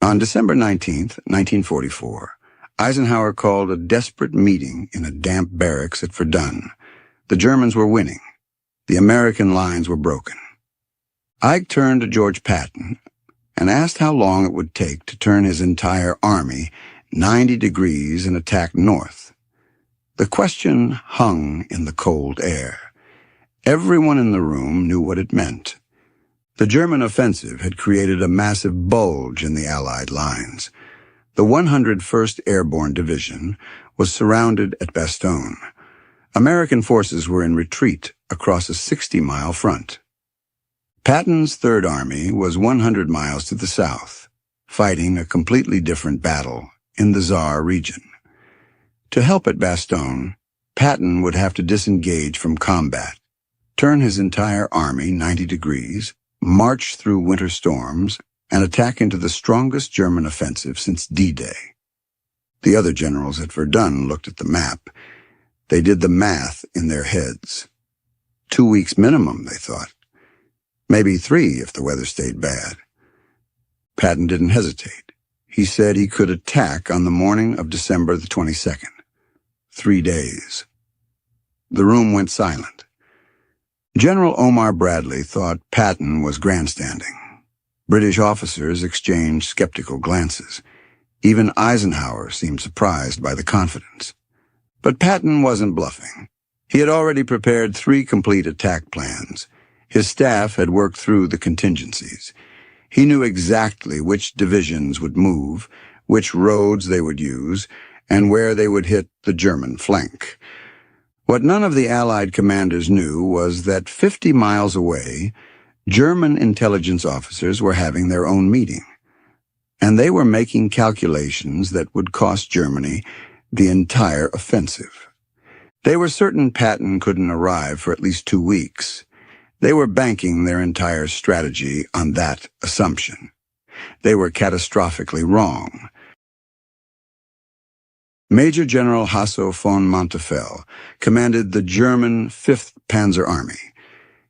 On December 19, 1944, Eisenhower called a desperate meeting in a damp barracks at Verdun. The Germans were winning. The American lines were broken. Ike turned to George Patton and asked how long it would take to turn his entire army 90 degrees and attack north. The question hung in the cold air. Everyone in the room knew what it meant. The German offensive had created a massive bulge in the Allied lines. The 101st Airborne Division was surrounded at Bastogne. American forces were in retreat across a 60-mile front. Patton's Third Army was 100 miles to the south, fighting a completely different battle in the Saar region. To help at Bastogne, Patton would have to disengage from combat, turn his entire army 90 degrees, march through winter storms, and attack into the strongest German offensive since D-Day. The other generals at Verdun looked at the map. They did the math in their heads. 2 weeks minimum, they thought. Maybe 3 if the weather stayed bad. Patton didn't hesitate. He said he could attack on the morning of December the 22nd. 3 days. The room went silent. General Omar Bradley thought Patton was grandstanding. British officers exchanged skeptical glances. Even Eisenhower seemed surprised by the confidence. But Patton wasn't bluffing. He had already prepared 3 complete attack plans. His staff had worked through the contingencies. He knew exactly which divisions would move, which roads they would use, and where they would hit the German flank. What none of the Allied commanders knew was that 50 miles away, German intelligence officers were having their own meeting, and they were making calculations that would cost Germany the entire offensive. They were certain Patton couldn't arrive for at least 2 weeks. They were banking their entire strategy on that assumption. They were catastrophically wrong. Major General Hasso von Montefel commanded the German 5th Panzer Army.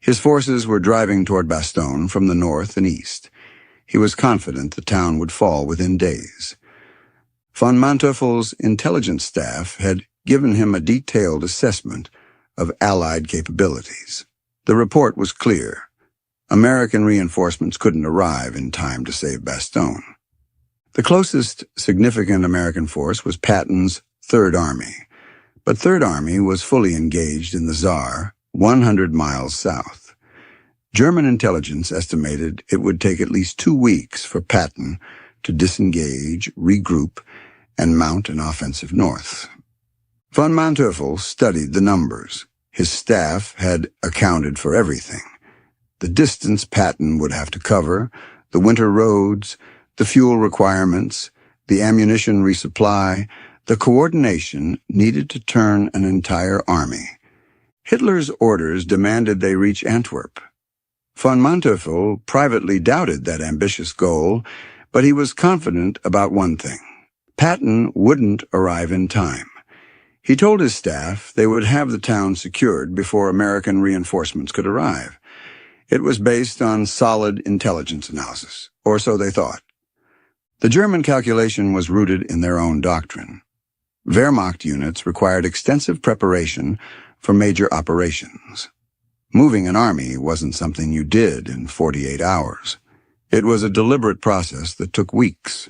His forces were driving toward Bastogne from the north and east. He was confident the town would fall within days. Von Mantefel's intelligence staff had given him a detailed assessment of Allied capabilities. The report was clear. American reinforcements couldn't arrive in time to save Bastogne. The closest significant American force was Patton's Third Army, but Third Army was fully engaged in the Saar, 100 miles south. German intelligence estimated it would take at least 2 weeks for Patton to disengage, regroup, and mount an offensive north. Von Manteuffel studied the numbers. His staff had accounted for everything. The distance Patton would have to cover, the winter roads, the fuel requirements, the ammunition resupply, the coordination needed to turn an entire army. Hitler's orders demanded they reach Antwerp. Von Manteuffel privately doubted that ambitious goal, but he was confident about one thing. Patton wouldn't arrive in time. He told his staff they would have the town secured before American reinforcements could arrive. It was based on solid intelligence analysis, or so they thought. The German calculation was rooted in their own doctrine. Wehrmacht units required extensive preparation for major operations. Moving an army wasn't something you did in 48 hours. It was a deliberate process that took weeks.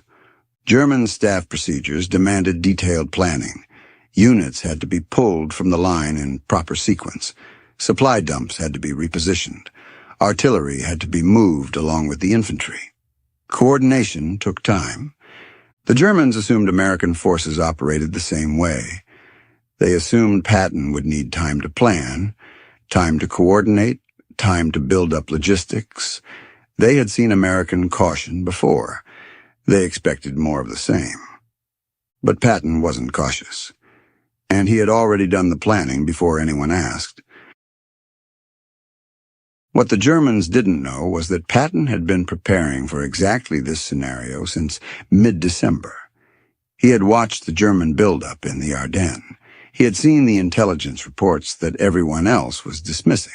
German staff procedures demanded detailed planning. Units had to be pulled from the line in proper sequence. Supply dumps had to be repositioned. Artillery had to be moved along with the infantry. Coordination took time. The Germans assumed American forces operated the same way. They assumed Patton would need time to plan, time to coordinate, time to build up logistics. They had seen American caution before. They expected more of the same. But Patton wasn't cautious, and he had already done the planning before anyone asked. What the Germans didn't know was that Patton had been preparing for exactly this scenario since mid-December. He had watched the German buildup in the Ardennes. He had seen the intelligence reports that everyone else was dismissing.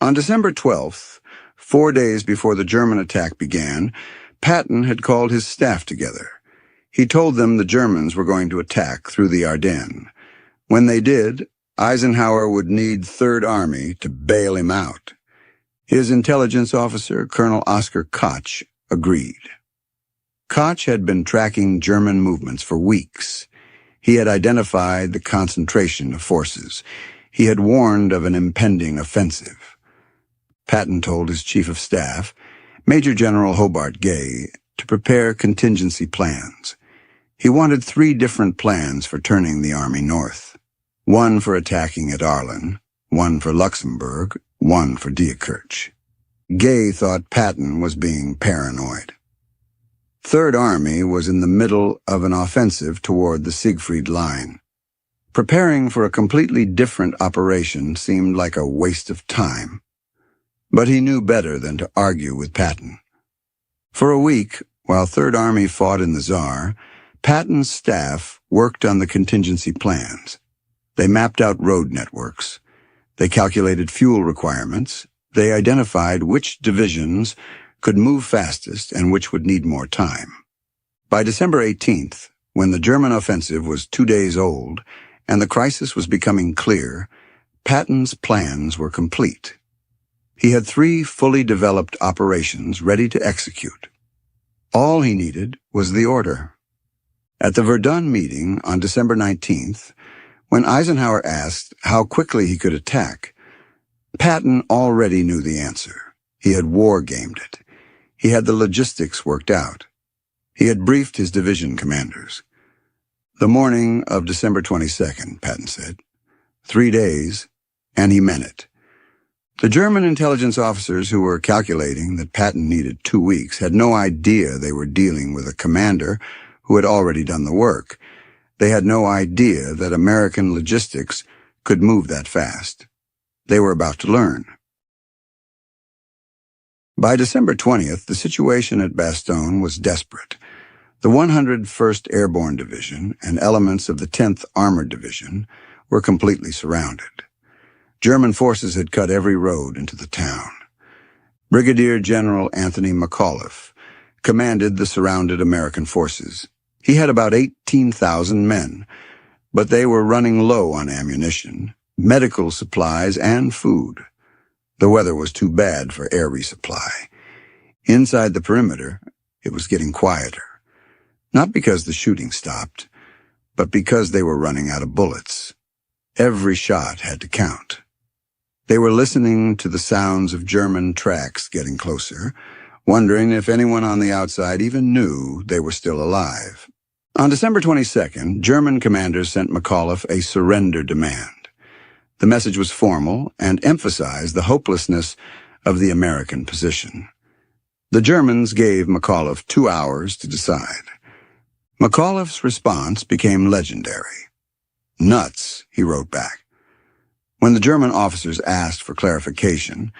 On December 12th, 4 days before the German attack began, Patton had called his staff together. He told them the Germans were going to attack through the Ardennes. When they did, Eisenhower would need Third Army to bail him out. His intelligence officer, Colonel Oscar Koch, agreed. Koch had been tracking German movements for weeks. He had identified the concentration of forces. He had warned of an impending offensive. Patton told his chief of staff, Major General Hobart Gay, to prepare contingency plans. He wanted 3 different plans for turning the army north. One for attacking at Arlon, one for Luxembourg, one for Diekirch. Gay thought Patton was being paranoid. Third Army was in the middle of an offensive toward the Siegfried Line. Preparing for a completely different operation seemed like a waste of time. But he knew better than to argue with Patton. For a week, while Third Army fought in the Saar, Patton's staff worked on the contingency plans. They mapped out road networks. They calculated fuel requirements. They identified which divisions could move fastest and which would need more time. By December 18th, when the German offensive was 2 days old and the crisis was becoming clear, Patton's plans were complete. He had 3 fully developed operations ready to execute. All he needed was the order. At the Verdun meeting on December 19th, when Eisenhower asked how quickly he could attack, Patton already knew the answer. He had war-gamed it. He had the logistics worked out. He had briefed his division commanders. The morning of December 22nd, Patton said. 3 days, and he meant it. The German intelligence officers who were calculating that Patton needed 2 weeks had no idea they were dealing with a commander who had already done the work. They had no idea that American logistics could move that fast. They were about to learn. By December 20th, the situation at Bastogne was desperate. The 101st Airborne Division and elements of the 10th Armored Division were completely surrounded. German forces had cut every road into the town. Brigadier General Anthony McAuliffe commanded the surrounded American forces. He had about 18,000 men, but they were running low on ammunition, medical supplies, and food. The weather was too bad for air resupply. Inside the perimeter, it was getting quieter. Not because the shooting stopped, but because they were running out of bullets. Every shot had to count. They were listening to the sounds of German tracks getting closer, wondering if anyone on the outside even knew they were still alive. On December 22nd, German commanders sent McAuliffe a surrender demand. The message was formal and emphasized the hopelessness of the American position. The Germans gave McAuliffe 2 hours to decide. McAuliffe's response became legendary. "Nuts," he wrote back. When the German officers asked for clarification,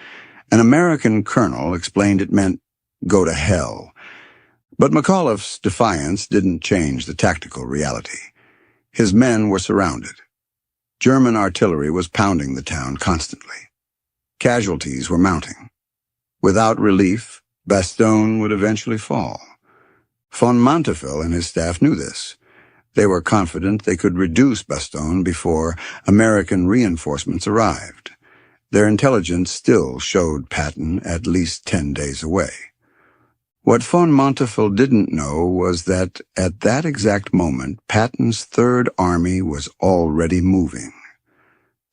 an American colonel explained it meant go to hell. But McAuliffe's defiance didn't change the tactical reality. His men were surrounded. German artillery was pounding the town constantly. Casualties were mounting. Without relief, Bastogne would eventually fall. Von Monteville and his staff knew this. They were confident they could reduce Bastogne before American reinforcements arrived. Their intelligence still showed Patton at least 10 days away. What von Monteville didn't know was that at that exact moment, Patton's Third Army was already moving.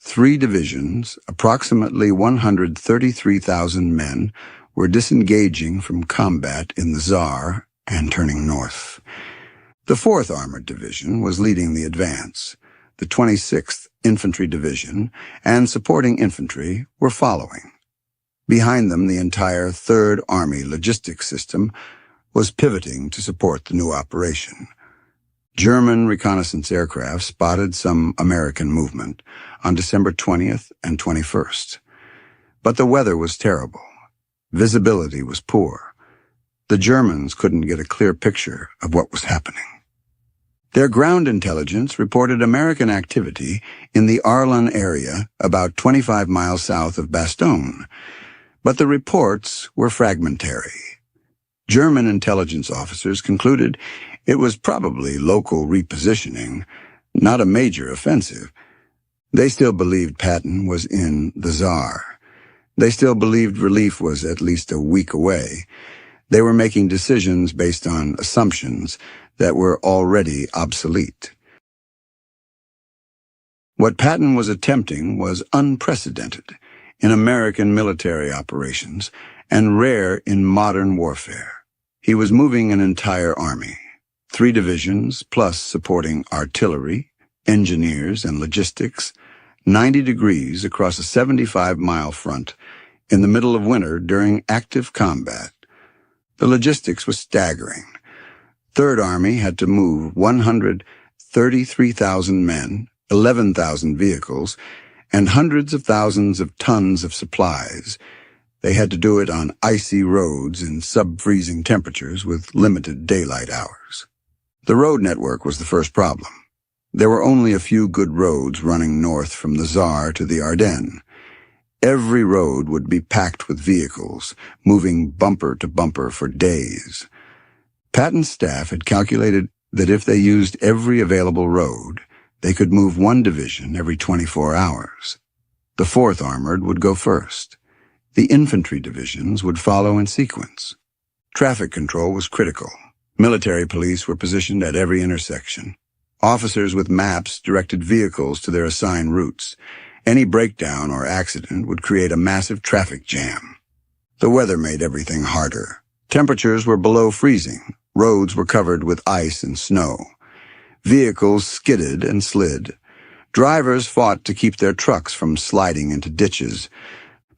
3 divisions, approximately 133,000 men, were disengaging from combat in the Saar and turning north. The 4th Armored Division was leading the advance. The 26th Infantry Division and supporting infantry were following. Behind them, the entire Third Army logistics system was pivoting to support the new operation. German reconnaissance aircraft spotted some American movement on December 20th and 21st. But the weather was terrible. Visibility was poor. The Germans couldn't get a clear picture of what was happening. Their ground intelligence reported American activity in the Arlon area about 25 miles south of Bastogne, but the reports were fragmentary. German intelligence officers concluded it was probably local repositioning, not a major offensive. They still believed Patton was in the Tsar. They still believed relief was at least a week away. They were making decisions based on assumptions that were already obsolete. What Patton was attempting was unprecedented in American military operations and rare in modern warfare. He was moving an entire army, 3 divisions plus supporting artillery, engineers, and logistics, 90 degrees across a 75-mile front in the middle of winter during active combat. The logistics was staggering. Third Army had to move 133,000 men, 11,000 vehicles, and hundreds of thousands of tons of supplies. They had to do it on icy roads in sub-freezing temperatures with limited daylight hours. The road network was the first problem. There were only a few good roads running north from the Tsar to the Ardennes. Every road would be packed with vehicles, moving bumper to bumper for days. Patton's staff had calculated that if they used every available road, they could move 1 division every 24 hours. The 4th Armored would go first. The infantry divisions would follow in sequence. Traffic control was critical. Military police were positioned at every intersection. Officers with maps directed vehicles to their assigned routes. Any breakdown or accident would create a massive traffic jam. The weather made everything harder. Temperatures were below freezing. Roads were covered with ice and snow. Vehicles skidded and slid. Drivers fought to keep their trucks from sliding into ditches.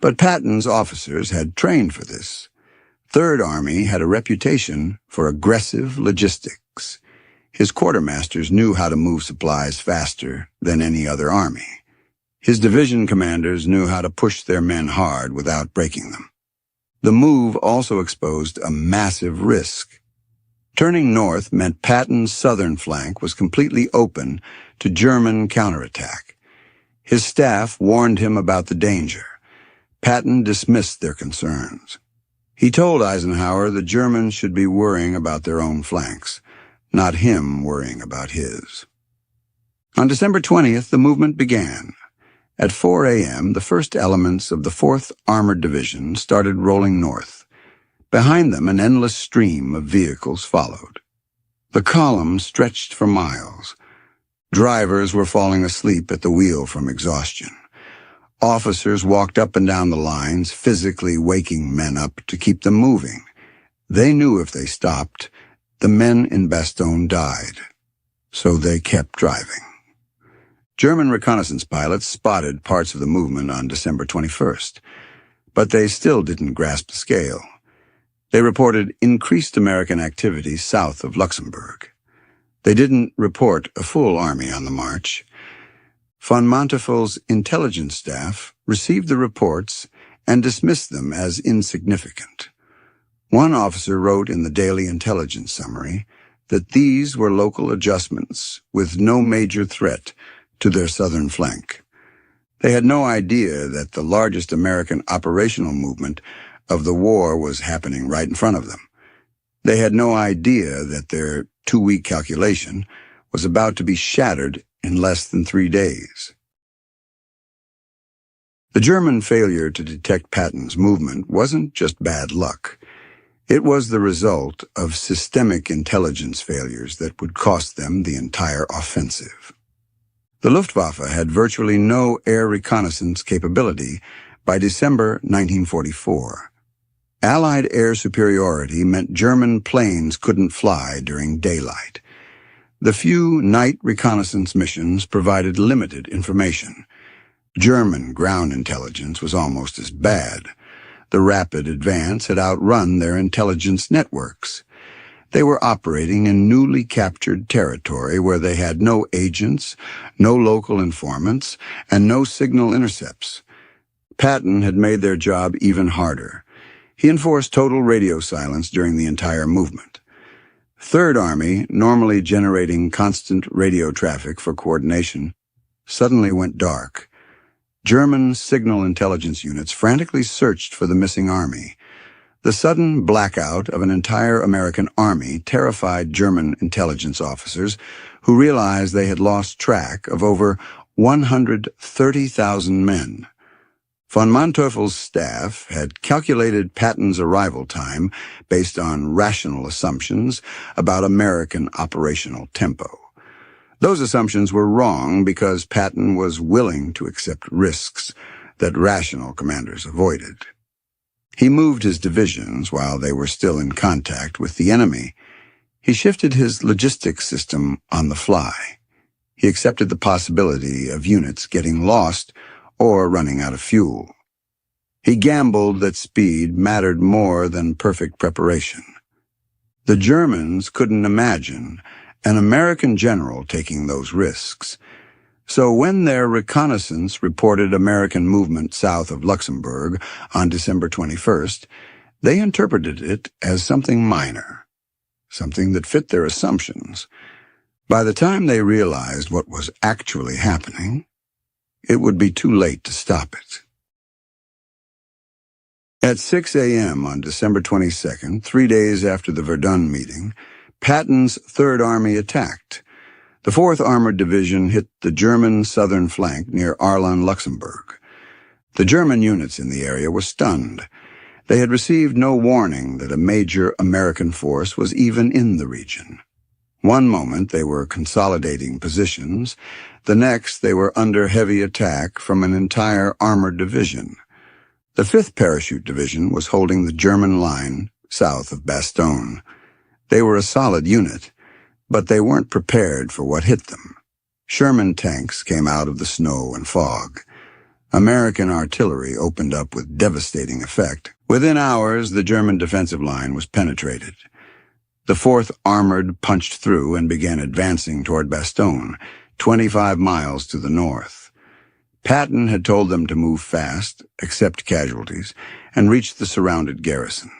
But Patton's officers had trained for this. Third Army had a reputation for aggressive logistics. His quartermasters knew how to move supplies faster than any other army. His division commanders knew how to push their men hard without breaking them. The move also exposed a massive risk. Turning north meant Patton's southern flank was completely open to German counterattack. His staff warned him about the danger. Patton dismissed their concerns. He told Eisenhower the Germans should be worrying about their own flanks, not him worrying about his. On December 20th, the movement began. At 4 a.m., the first elements of the 4th Armored Division started rolling north. Behind them, an endless stream of vehicles followed. The column stretched for miles. Drivers were falling asleep at the wheel from exhaustion. Officers walked up and down the lines, physically waking men up to keep them moving. They knew if they stopped, the men in Bastogne died. So they kept driving. German reconnaissance pilots spotted parts of the movement on December 21st, but they still didn't grasp the scale. They reported increased American activity south of Luxembourg. They didn't report a full army on the march. Von Montefel's intelligence staff received the reports and dismissed them as insignificant. One officer wrote in the Daily Intelligence Summary that these were local adjustments with no major threat to their southern flank. They had no idea that the largest American operational movement of the war was happening right in front of them. They had no idea that their 2-week calculation was about to be shattered in less than 3 days. The German failure to detect Patton's movement wasn't just bad luck. It was the result of systemic intelligence failures that would cost them the entire offensive. The Luftwaffe had virtually no air reconnaissance capability by December 1944. Allied air superiority meant German planes couldn't fly during daylight. The few night reconnaissance missions provided limited information. German ground intelligence was almost as bad. The rapid advance had outrun their intelligence networks. They were operating in newly captured territory where they had no agents, no local informants, and no signal intercepts. Patton had made their job even harder. He enforced total radio silence during the entire movement. Third Army, normally generating constant radio traffic for coordination, suddenly went dark. German signal intelligence units frantically searched for the missing army. The sudden blackout of an entire American army terrified German intelligence officers who realized they had lost track of over 130,000 men. Von Manteuffel's staff had calculated Patton's arrival time based on rational assumptions about American operational tempo. Those assumptions were wrong because Patton was willing to accept risks that rational commanders avoided. He moved his divisions while they were still in contact with the enemy. He shifted his logistics system on the fly. He accepted the possibility of units getting lost or running out of fuel. He gambled that speed mattered more than perfect preparation. The Germans couldn't imagine an American general taking those risks. So when their reconnaissance reported American movement south of Luxembourg on December 21st, they interpreted it as something minor, something that fit their assumptions. By the time they realized what was actually happening, it would be too late to stop it. At 6 a.m. on December 22nd, 3 days after the Verdun meeting, Patton's Third Army attacked. The 4th Armored Division hit the German southern flank near Arlon, Luxembourg. The German units in the area were stunned. They had received no warning that a major American force was even in the region. One moment they were consolidating positions, the next they were under heavy attack from an entire armored division. The 5th Parachute Division was holding the German line south of Bastogne. They were a solid unit, but they weren't prepared for what hit them. Sherman tanks came out of the snow and fog. American artillery opened up with devastating effect. Within hours, the German defensive line was penetrated. The 4th Armored punched through and began advancing toward Bastogne, 25 miles to the north. Patton had told them to move fast, accept casualties, and reach the surrounded garrison.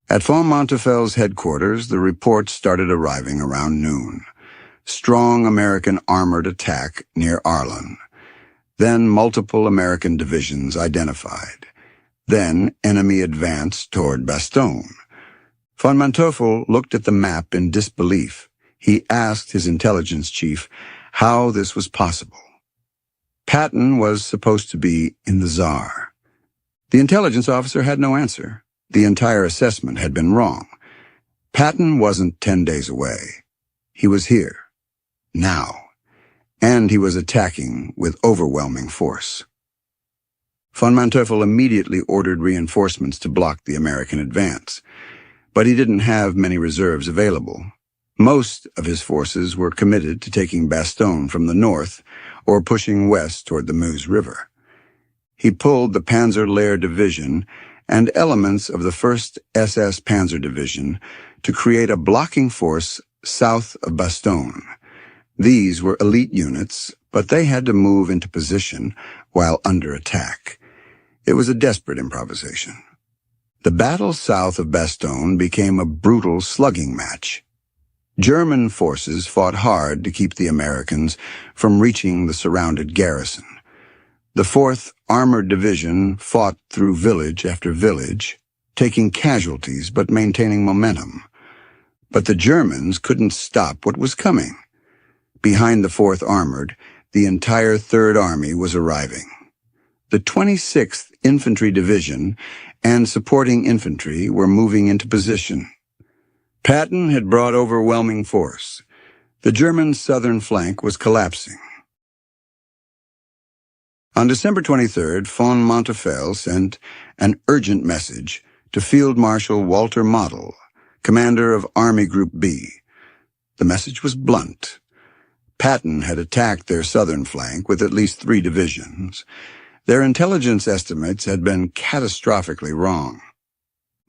At von Manteufel's headquarters, the reports started arriving around noon. Strong American armored attack near Arlon. Then multiple American divisions identified. Then enemy advance toward Bastogne. Von Manteuffel looked at the map in disbelief. He asked his intelligence chief how this was possible. Patton was supposed to be in the Tsar. The intelligence officer had no answer. The entire assessment had been wrong. Patton wasn't 10 days away. He was here, now, and he was attacking with overwhelming force. Von Manteuffel immediately ordered reinforcements to block the American advance, but he didn't have many reserves available. Most of his forces were committed to taking Bastogne from the north or pushing west toward the Meuse River. He pulled the Panzer Lehr Division and elements of the 1st SS Panzer Division to create a blocking force south of Bastogne. These were elite units, but they had to move into position while under attack. It was a desperate improvisation. The battle south of Bastogne became a brutal slugging match. German forces fought hard to keep the Americans from reaching the surrounded garrison. The 4th Armored Division fought through village after village, taking casualties but maintaining momentum. But the Germans couldn't stop what was coming. Behind the 4th Armored, the entire Third Army was arriving. The 26th Infantry Division and supporting infantry were moving into position. Patton had brought overwhelming force. The German southern flank was collapsing. On December 23rd, von Manteuffel sent an urgent message to Field Marshal Walter Model, commander of Army Group B. The message was blunt. Patton had attacked their southern flank with at least 3 divisions. Their intelligence estimates had been catastrophically wrong.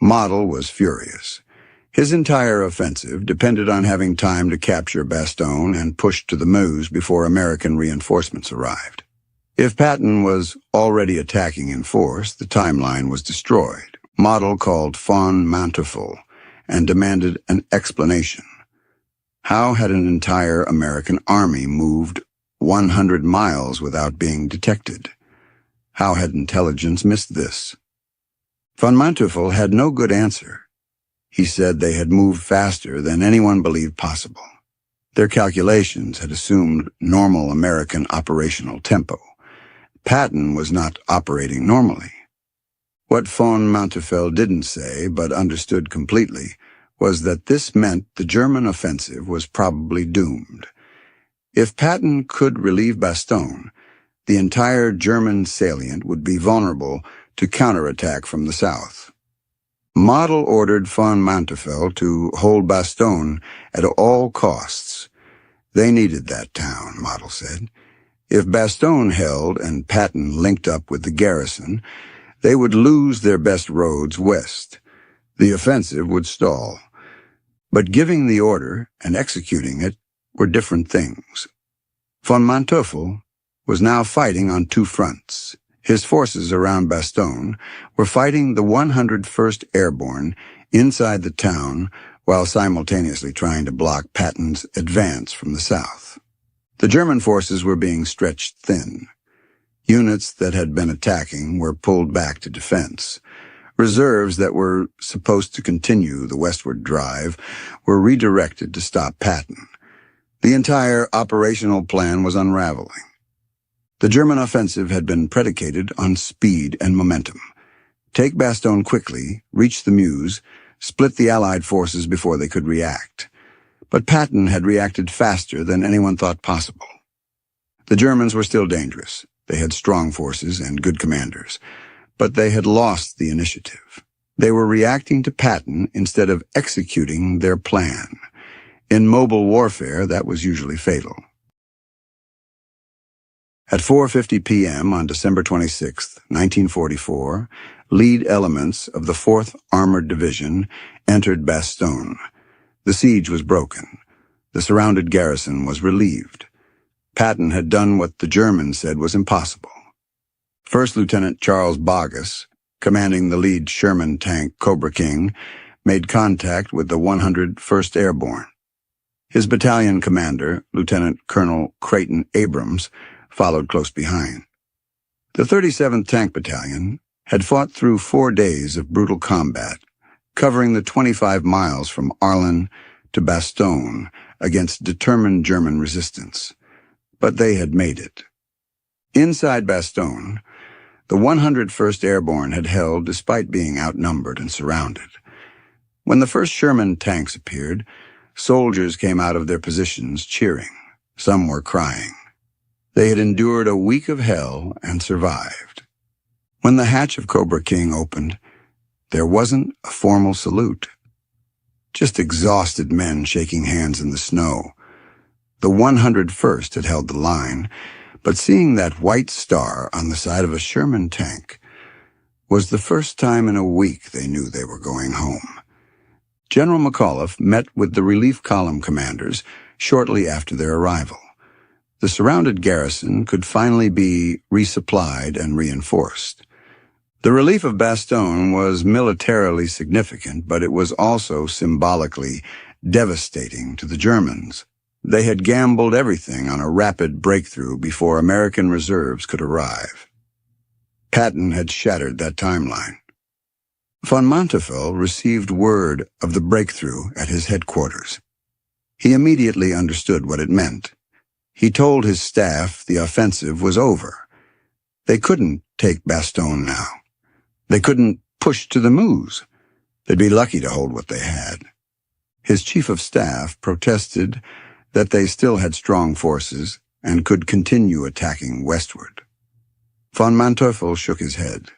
Model was furious. His entire offensive depended on having time to capture Bastogne and push to the Meuse before American reinforcements arrived. If Patton was already attacking in force, the timeline was destroyed. Model called von Manteuffel and demanded an explanation. How had an entire American army moved 100 miles without being detected? How had intelligence missed this? Von Manteuffel had no good answer. He said they had moved faster than anyone believed possible. Their calculations had assumed normal American operational tempo. Patton was not operating normally. What von Manteuffel didn't say, but understood completely, was that this meant the German offensive was probably doomed. If Patton could relieve Bastogne, the entire German salient would be vulnerable to counterattack from the south. Model ordered von Manteuffel to hold Bastogne at all costs. They needed that town, Model said. If Bastogne held and Patton linked up with the garrison, they would lose their best roads west. The offensive would stall. But giving the order and executing it were different things. Von Manteuffel was now fighting on two fronts. His forces around Bastogne were fighting the 101st Airborne inside the town while simultaneously trying to block Patton's advance from the south. The German forces were being stretched thin. Units that had been attacking were pulled back to defense. Reserves that were supposed to continue the westward drive were redirected to stop Patton. The entire operational plan was unraveling. The German offensive had been predicated on speed and momentum. Take Bastogne quickly, reach the Meuse, split the Allied forces before they could react. But Patton had reacted faster than anyone thought possible. The Germans were still dangerous. They had strong forces and good commanders. But they had lost the initiative. They were reacting to Patton instead of executing their plan. In mobile warfare, that was usually fatal. At 4:50 p.m. on December 26, 1944, lead elements of the 4th Armored Division entered Bastogne. The siege was broken. The surrounded garrison was relieved. Patton had done what the Germans said was impossible. First Lieutenant Charles Boggess, commanding the lead Sherman tank Cobra King, made contact with the 101st Airborne. His battalion commander, Lieutenant Colonel Creighton Abrams, followed close behind. The 37th Tank Battalion had fought through 4 days of brutal combat, covering the 25 miles from Arlon to Bastogne against determined German resistance. But they had made it. Inside Bastogne, the 101st Airborne had held despite being outnumbered and surrounded. When the first Sherman tanks appeared, soldiers came out of their positions cheering. Some were crying. They had endured a week of hell and survived. When the hatch of Cobra King opened, there wasn't a formal salute. Just exhausted men shaking hands in the snow. The 101st had held the line, but seeing that white star on the side of a Sherman tank was the first time in a week they knew they were going home. General McAuliffe met with the relief column commanders shortly after their arrival. The surrounded garrison could finally be resupplied and reinforced. The relief of Bastogne was militarily significant, but it was also symbolically devastating to the Germans. They had gambled everything on a rapid breakthrough before American reserves could arrive. Patton had shattered that timeline. Von Manteuffel received word of the breakthrough at his headquarters. He immediately understood what it meant. He told his staff the offensive was over. They couldn't take Bastogne now. They couldn't push to the Meuse. They'd be lucky to hold what they had. His chief of staff protested that they still had strong forces and could continue attacking westward. Von Manteuffel shook his head.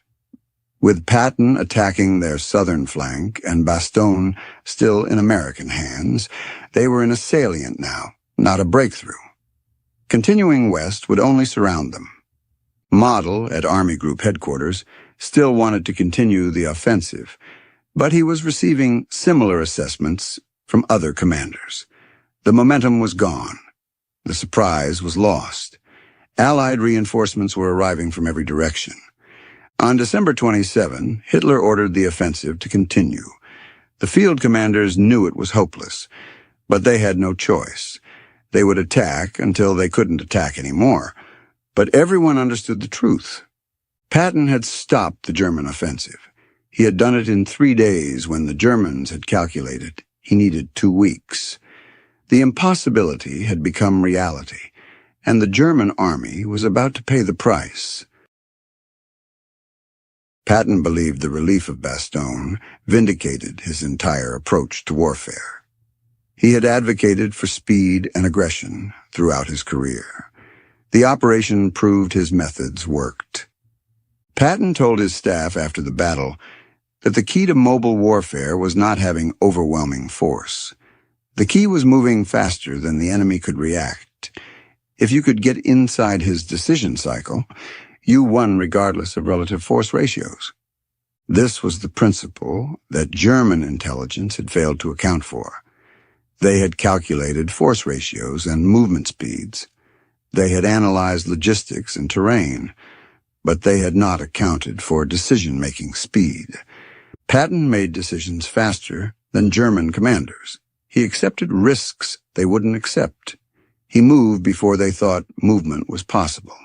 With Patton attacking their southern flank and Bastogne still in American hands, they were in a salient now, not a breakthrough. Continuing west would only surround them. Model, at Army Group headquarters, still wanted to continue the offensive, but he was receiving similar assessments from other commanders. The momentum was gone. The surprise was lost. Allied reinforcements were arriving from every direction. On December 27, Hitler ordered the offensive to continue. The field commanders knew it was hopeless, but they had no choice. They would attack until they couldn't attack anymore. But everyone understood the truth. Patton had stopped the German offensive. He had done it in 3 days when the Germans had calculated he needed 2 weeks. The impossibility had become reality, and the German army was about to pay the price. Patton believed the relief of Bastogne vindicated his entire approach to warfare. He had advocated for speed and aggression throughout his career. The operation proved his methods worked. Patton told his staff after the battle that the key to mobile warfare was not having overwhelming force. The key was moving faster than the enemy could react. If you could get inside his decision cycle, you won regardless of relative force ratios. This was the principle that German intelligence had failed to account for. They had calculated force ratios and movement speeds. They had analyzed logistics and terrain, but they had not accounted for decision-making speed. Patton made decisions faster than German commanders. He accepted risks they wouldn't accept. He moved before they thought movement was possible.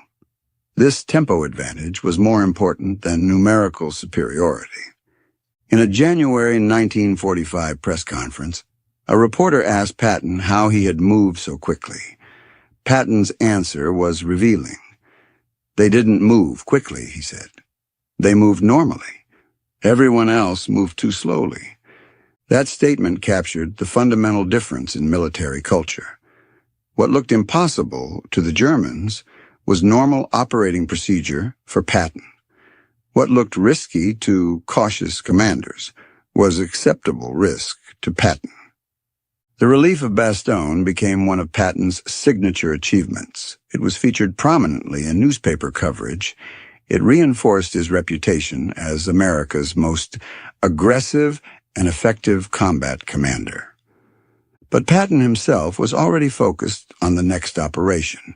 This tempo advantage was more important than numerical superiority. In a January 1945 press conference, a reporter asked Patton how he had moved so quickly. Patton's answer was revealing. They didn't move quickly, he said. They moved normally. Everyone else moved too slowly. That statement captured the fundamental difference in military culture. What looked impossible to the Germans was normal operating procedure for Patton. What looked risky to cautious commanders was acceptable risk to Patton. The relief of Bastogne became one of Patton's signature achievements. It was featured prominently in newspaper coverage. It reinforced his reputation as America's most aggressive and effective combat commander. But Patton himself was already focused on the next operation.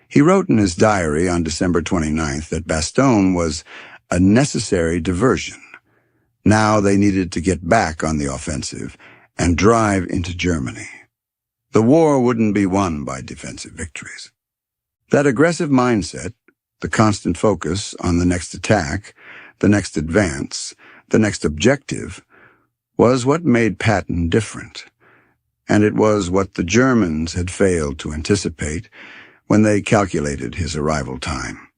He wrote in his diary on December 29th that Bastogne was a necessary diversion. Now they needed to get back on the offensive and drive into Germany. The war wouldn't be won by defensive victories. That aggressive mindset, the constant focus on the next attack, the next advance, the next objective, was what made Patton different. And it was what the Germans had failed to anticipate when they calculated his arrival time.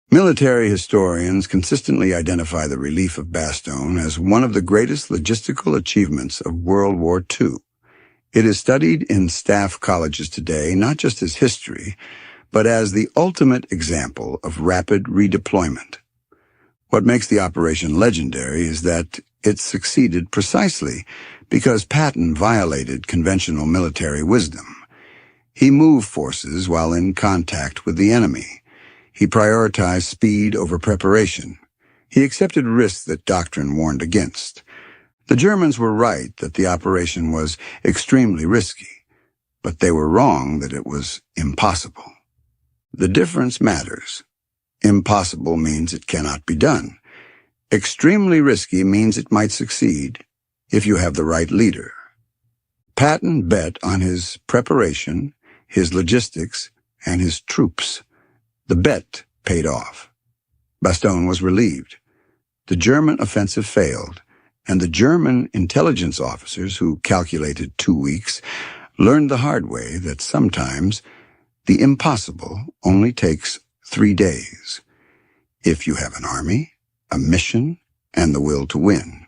Military historians consistently identify the relief of Bastogne as one of the greatest logistical achievements of World War II. It is studied in staff colleges today not just as history, but as the ultimate example of rapid redeployment. What makes the operation legendary is that it succeeded precisely because Patton violated conventional military wisdom. He moved forces while in contact with the enemy. He prioritized speed over preparation. He accepted risks that doctrine warned against. The Germans were right that the operation was extremely risky, but they were wrong that it was impossible. The difference matters. Impossible means it cannot be done. Extremely risky means it might succeed if you have the right leader. Patton bet on his preparation, his logistics, and his troops. The bet paid off. Bastogne was relieved. The German offensive failed, and the German intelligence officers who calculated 2 weeks learned the hard way that sometimes the impossible only takes 3 days, if you have an army, a mission, and the will to win.